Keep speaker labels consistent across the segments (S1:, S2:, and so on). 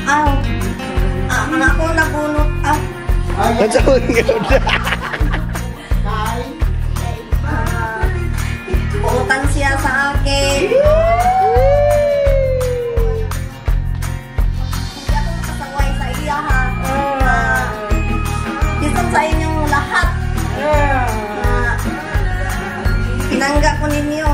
S1: Ako nabunot.
S2: Nagsahon ka na.
S1: Utang siya sa akin. Hindi ako makasaway sa iya, ha. Isang sa inyong lahat. Pinangga ko ninyo.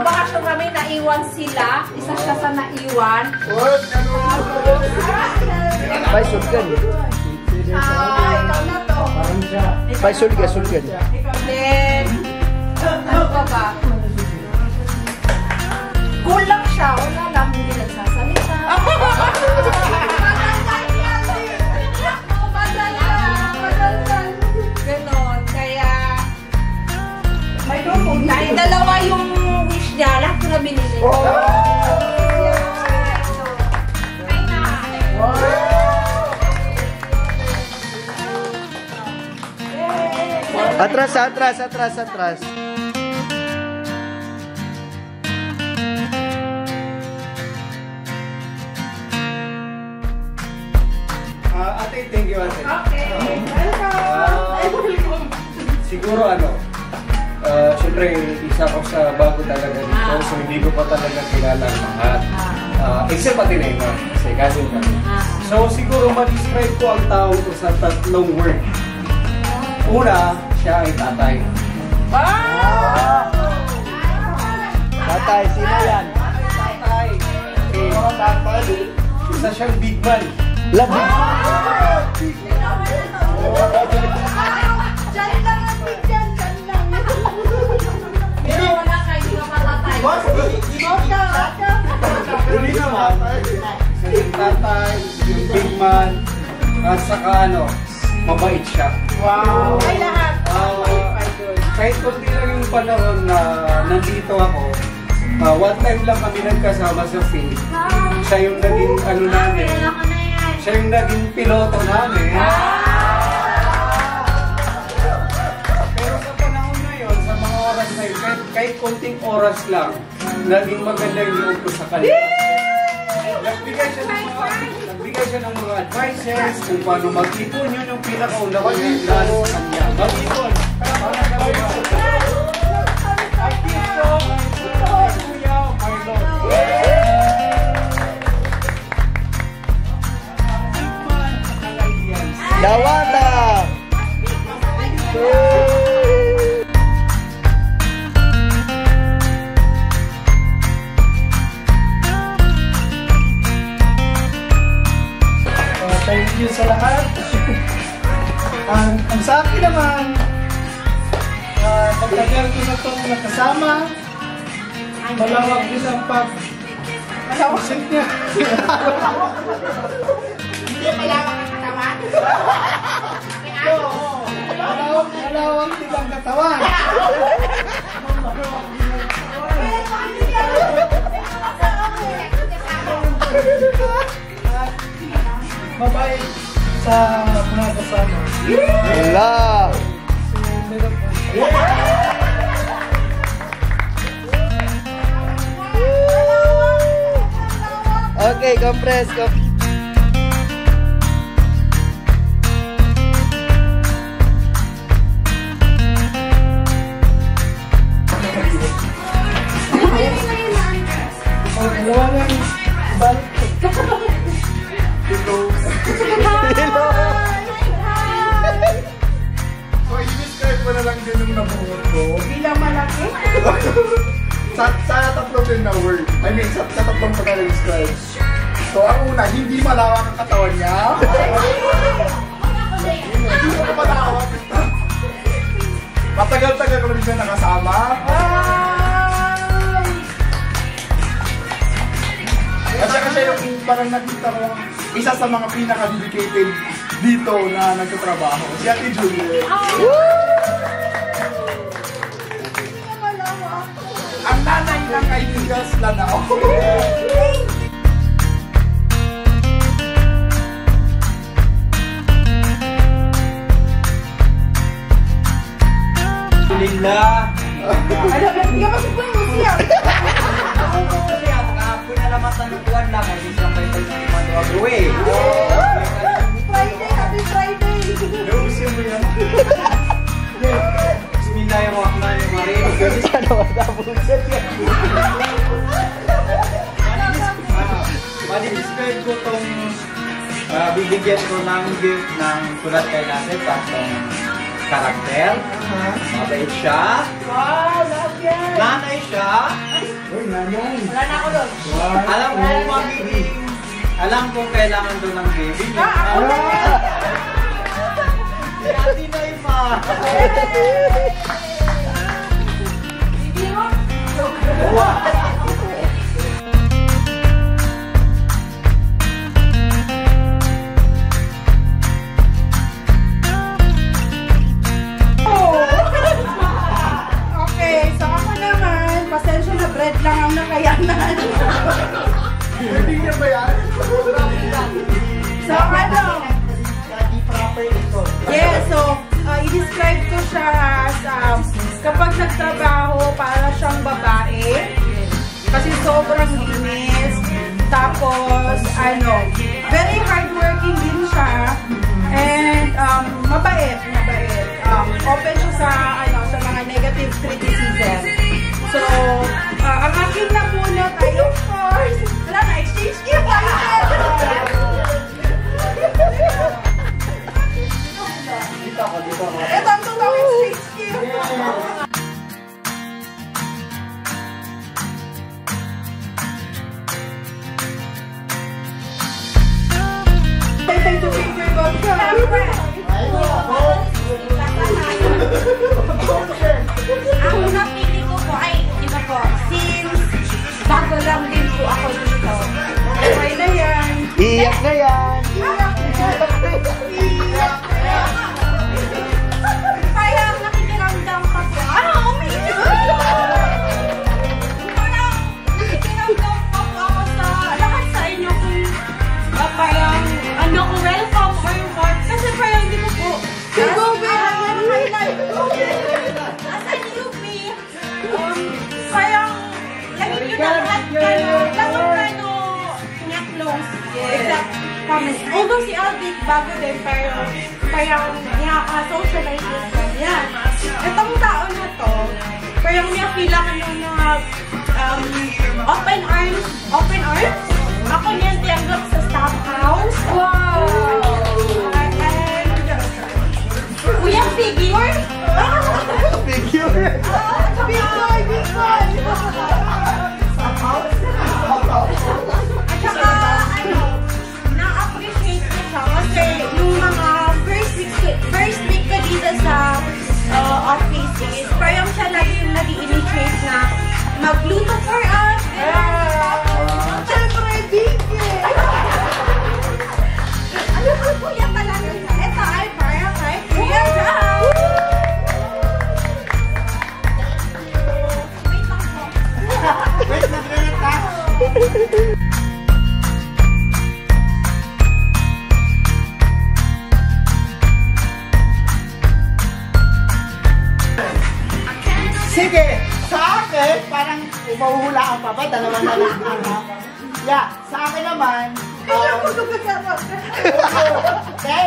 S3: Bakasyon kami, naiwan sila. Isa siya sa naiwan.
S2: Bay, sulgan.
S3: Ikaw na to.
S2: Bay, sulgan.
S3: Then, ano pa ba? Kulang siya. Wala lang, hindi nagsasalita. Ganon. Kaya, may dalawa yung wish niya. Lahat ko na binili.
S2: Atras, atras, atras, atras.
S4: Ate, thank you, ate.
S3: Okay. Welcome.
S4: Siguro siyempre isa ko sa bago talaga dito, so hindi ko pa talaga kilala ang lahat. Except pati na ito, kasi cousin kami. So siguro ma-describe ko ang tao ko sa tatlong word. Una, siya ay tatay.
S2: Tatay, sino yan?
S4: Tatay. Tatay. Isa siyang big man.
S2: Labig.
S1: Diyan lang ang bigyan. Diyan lang.
S3: Pero wala kayo na matatay.
S4: Hindi naman. Isa siyang tatay, yung big man, at saka mabait siya.
S3: Wow! Ay lahat!
S4: Kahit kunti lang yung panahon na nandito ako, one time lang kami nagkasama sa field. Siya yung naging namin. Siya yung naging piloto namin. Pero sa panahon na yun, sa mga oras na yun, kahit kunting oras lang, naging maganda yung loob ko sa kanila. Nagbigay siya ng mga advices kung paano mag-ipon. Yun yung pinakauna ko yung plano sa kanya. Mag-ipon. Para gawin ko. I think so. Kuya, my Lord.
S2: Dawata.
S4: Thank you sa lahat. Ang sa akin naman, pagkagal ko na itong nakasama, malawak din ang pag-isip niya.
S3: Hindi malawak ang katawan?
S4: Malawak din ang katawan. Mabait sa mga kasama.
S2: Love. Okay, compress.
S4: Dalawa nga yung balik.
S2: Hello.
S4: So, i-describe ko na lang din yung nabuhat ko.
S3: Bilang malaki?
S4: Sa tatlong din na word. I mean, sa tatlong ko na describe. So, ang una, hindi malawak ang katawan niya. Hindi ko malawak. Matagal-tagal ko rin siya nakasama. Kasi siya yung parang nakita ko, isa sa mga pinaka-dedicated dito na nagtatrabaho. Si Ate Juliet. Ang nanay ng kaibigan lang ako. Alhamdulillah.
S3: Alam, hindi ka masipon mo siya.
S4: Kahapon na naman tanutuan lang. Ay, isang may tanutuan na agawin.
S3: Friday, happy Friday.
S4: Lusin mo yan. Bismillahirrahmanirrahim.
S2: Sana matapusan yan.
S4: Madi-describe ko tong bibigyan ko ng gift ng tulad kay Nasir, tatlong karakter. Mabait siya.
S3: Wow, love yan.
S4: Nanay siya.
S3: Wala na ako doon.
S4: Alam mo, magiging... Alam kong kailangan doon ng baby niya.
S3: Ako na yan.
S4: Ate Naima.
S3: Hindi mo? Okay, so ako naman, pasensya na bread lang ang nakayanan.
S4: Hindi niya ba yan?
S3: So ano? Yeah, so i-describe ko siya as kapag nagtrabaho para siyang babae kasi sobrang linis, tapos ano, very hardworking din siya and mabait. Open siya sa ano, sa mga negative criticism. So ang aking napunot ay of course, wala na, exchange gift tayo.
S4: Dito ako.
S3: Ito ang totoong exchange gift. Thank you, Finger God.
S1: Ang napili ko po ay, iba po, since bago lang din po ako dito.
S3: Okay na yan.
S2: Iyak na yan.
S1: Kaya nakikiramdam pa po. Ano? Umiiyak! Parang nakikiramdam pa po ako sa lahat sa inyo kung parang ano ko, welcome or what. Kasi parang di ko po.
S3: Go, highlight.
S1: As a newbie, parang laging yun ang lahat kano niya-close. Exact comments. Although si Alvic bago din, pero parang niya-socialize din kanya. Itong tao na to, parang niya-feel ako na open arms. Ako niyan tiyanggap sa staff house.
S3: Wow!
S1: And Kuya Figure.
S2: Figure.
S3: Big boy, big boy!
S1: At saka, ano, na-appreciate ko siya kasi yung mga first week ko dito sa office is parang siya lagi yung nag-initiate na magluto for us.
S3: Siyempre, big
S1: Ano po kuya talaga siya? Ito ay parang kay Kuya Jao. Wait lang po.
S4: Wait na,
S5: Sige, sa akin, parang mahuhulaan pa ba? Dalawa na lang. Yeah, sa akin naman,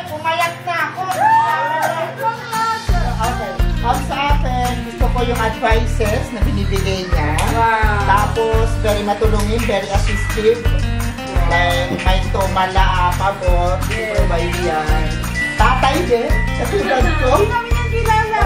S5: pumayag na ako. Okay. Sa akin, gusto ko yung advices na binibigay niya.
S3: Wow.
S5: Tapos, very matulungin, very assistive. Like, may tumala, pabor, yan. Tatay din, katulad ko.
S3: Hindi namin yan kilala.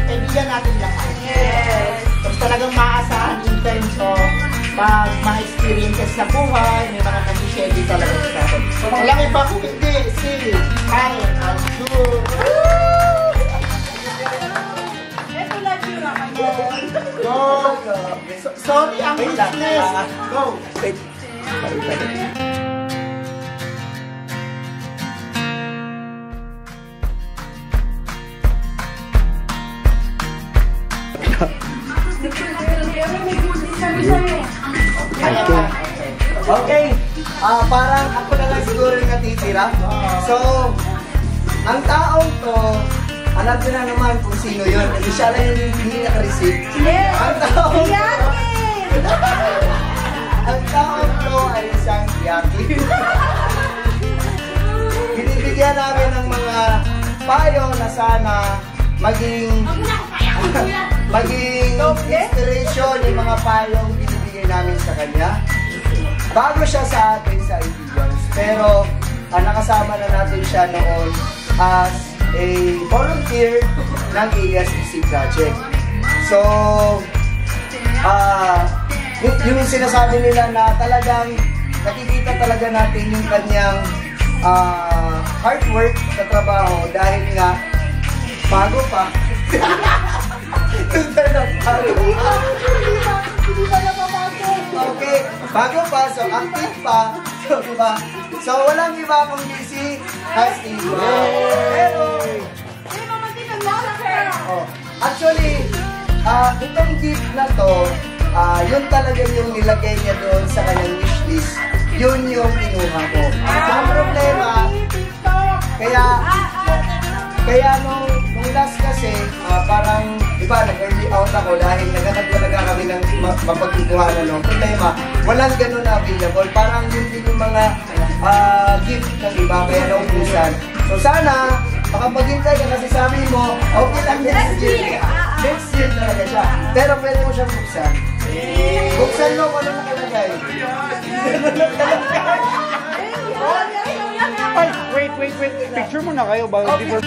S5: Kaibigan natin lahat.
S3: Yes.
S5: Tapos talagang maasahan in terms of pag mga experiences sa buhay, may mga nag-share din talaga sa akin. Alam mo ba kung hindi, si Karen Aldur.
S3: Ito lang yun naman.
S5: Go! Sorry, ang business. Go! Ayan pa.
S2: Okay. Parang ako na lang siguro yung natitira. So, ang taong to, alam nyo na naman kung sino yun. Siya lang yung hindi naka-receive. Ang taong to, ang taong to ay isang yaki. Binibigyan namin ng mga payo na sana maging inspiration yung mga payong binibigay namin sa kanya. Bago siya sa atin sa Ideals, pero nakasama na natin siya noon as a volunteer ng ASBC project. So, yung sinasabi nila na talagang nakikita talaga natin yung kanyang hard work sa trabaho dahil nga bago pa. Okay, bago pa, so active pa, so diba? So walang iba kung si Steve. Pero, actually, itong gift na to, yun talaga yung nilagay niya doon sa kanyang wishlist. Yun yung kinuha ko. So ang problema, kaya nung last kasi, parang, diba, nag-early out ako dahil nagkakatalaga kami ng mapagkukuhanan ng problema. Walang ganun available. Parang yun din yung mga gift ng iba, kaya naubusan. So sana, makapaghintay ka kasi sabi mo, okay lang next year. Next year talaga siya. Pero pwede mo siyang buksan. Buksan mo kung ano nakalagay.
S4: Ay, wait. Picture mo na kayo bago before.